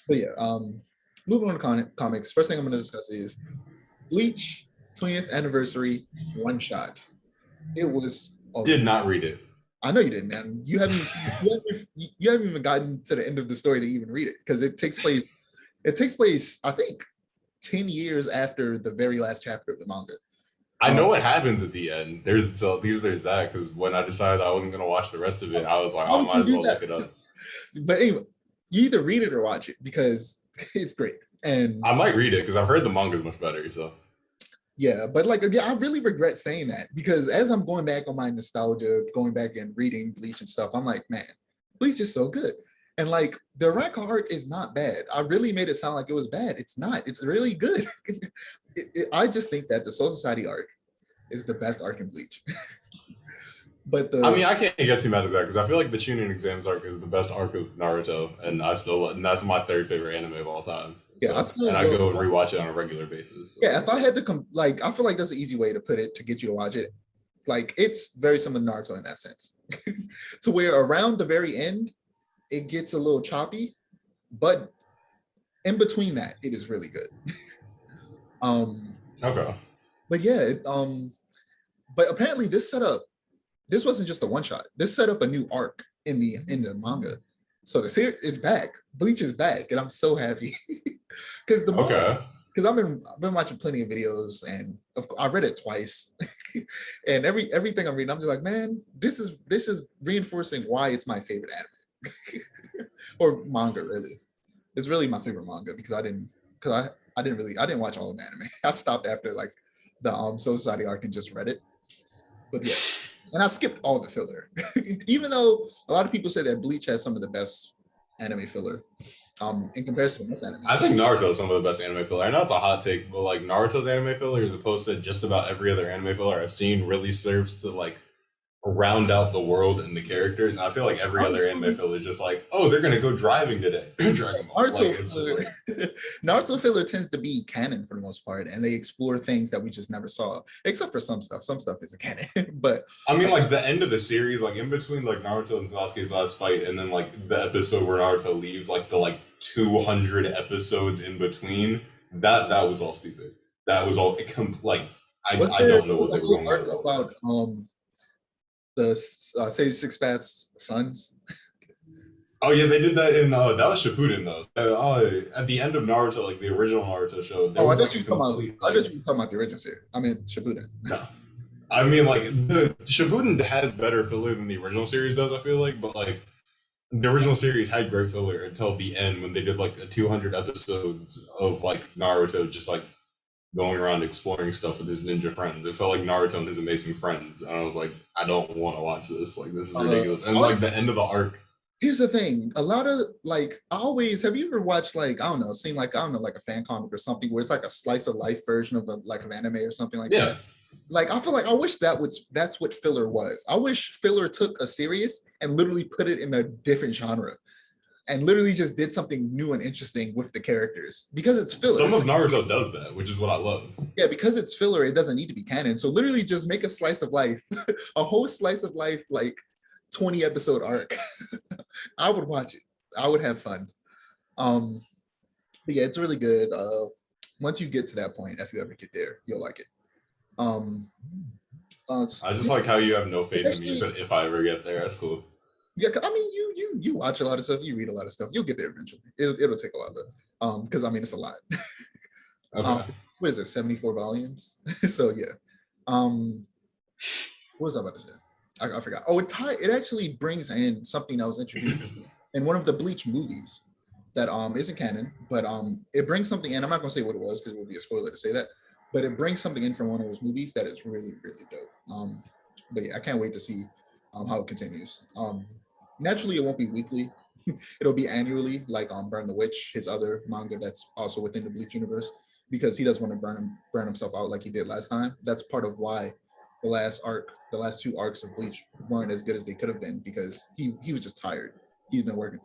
But yeah, moving on to comics. First thing I'm going to discuss is Bleach 20th anniversary one shot. It was. Did not read it. I know you didn't, man. You haven't even gotten to the end of the story to even read it because it takes place. It takes place, I think, 10 years after the very last chapter of the manga. I know what happens at the end. There's that because when I decided I wasn't gonna watch the rest of it, I was like, I might as well look it up. But anyway, you either read it or watch it because it's great. And I might read it because I've heard the manga is much better. So yeah, but like I really regret saying that because as I'm going back on my nostalgia, going back and reading Bleach and stuff, I'm like, man, Bleach is so good. And like the rank art is not bad. I really made it sound like it was bad. It's not. It's really good. I just think that the Soul Society arc is the best arc in Bleach. But I can't get too mad at that because I feel like the Chunin exams arc is the best arc of Naruto, and that's my third favorite anime of all time. So, yeah, and I go and rewatch it on a regular basis. So. Yeah, if I had to I feel like that's an easy way to put it to get you to watch it. Like it's very similar to Naruto in that sense, to where around the very end it gets a little choppy, but in between that it is really good. Okay. But yeah, but apparently this wasn't just a one shot. This set up a new arc in the manga. So the series it's back. Bleach is back, and I'm so happy because I've been watching plenty of videos, and I read it twice, and everything I'm reading, I'm just like, man, this is reinforcing why it's my favorite anime or manga. Really, it's really my favorite manga because I didn't watch all of the anime. I stopped after like the Soul Society arc and just read it. But yeah. And I skipped all the filler, even though a lot of people say that Bleach has some of the best anime filler in comparison to most anime. I think Naruto is some of the best anime filler. I know it's a hot take, but like Naruto's anime filler, as opposed to just about every other anime filler I've seen, really serves to like round out the world and the characters. And I feel like every other anime filler is just like, oh, they're gonna go driving today. Dragon Ball. Naruto filler tends to be canon for the most part, and they explore things that we just never saw, except for some stuff. Some stuff isn't canon, but I mean, like the end of the series, like in between like Naruto and Sasuke's last fight, and then like the episode where Naruto leaves, like the 200 episodes in between. That was all stupid. That was all like I don't know what they were going about. The Sage Six Paths sons. Oh yeah, they did that in that was Shippuden though. At the end of Naruto, like the original Naruto show. I thought you were talking about the original series. I mean Shippuden. No, I mean like the Shippuden has better filler than the original series does. I feel like, but like the original series had great filler until the end when they did like 200 episodes of like Naruto just like going around exploring stuff with his ninja friends. It felt like Naruto and his amazing friends, and I was like, I don't want to watch this. Like, this is ridiculous. And like the end of the arc. Here's the thing: a lot of like, have you ever watched like like a fan comic or something where it's like a slice of life version of an anime or something like that? Like, I feel like I wish that's what filler was. I wish filler took a series and literally put it in a different genre. And literally just did something new and interesting with the characters because it's filler. Some of Naruto does that, which is what I love. Yeah, because it's filler, it doesn't need to be canon. So literally just make a slice of life, a whole slice of life, like 20 episode arc. I would watch it. I would have fun. But yeah, it's really good. Once you get to that point, if you ever get there, you'll like it. I just like how you have no faith in me. You said if I ever get there, that's cool. Yeah, I mean, you watch a lot of stuff, you read a lot of stuff. You'll get there eventually. It'll take a lot though, because I mean it's a lot. Okay. What is it? 74 volumes. So yeah. What was I about to say? I forgot. Oh, it actually brings in something that was introduced in one of the Bleach movies that isn't canon, but it brings something in. I'm not gonna say what it was because it would be a spoiler to say that, but it brings something in from one of those movies that is really, really dope. But yeah, I can't wait to see how it continues. Naturally, it won't be weekly. It'll be annually, like Burn the Witch, his other manga that's also within the Bleach universe, because he doesn't want to burn himself out like he did last time. That's part of why the last two arcs of Bleach weren't as good as they could have been, because he was just tired. He had been working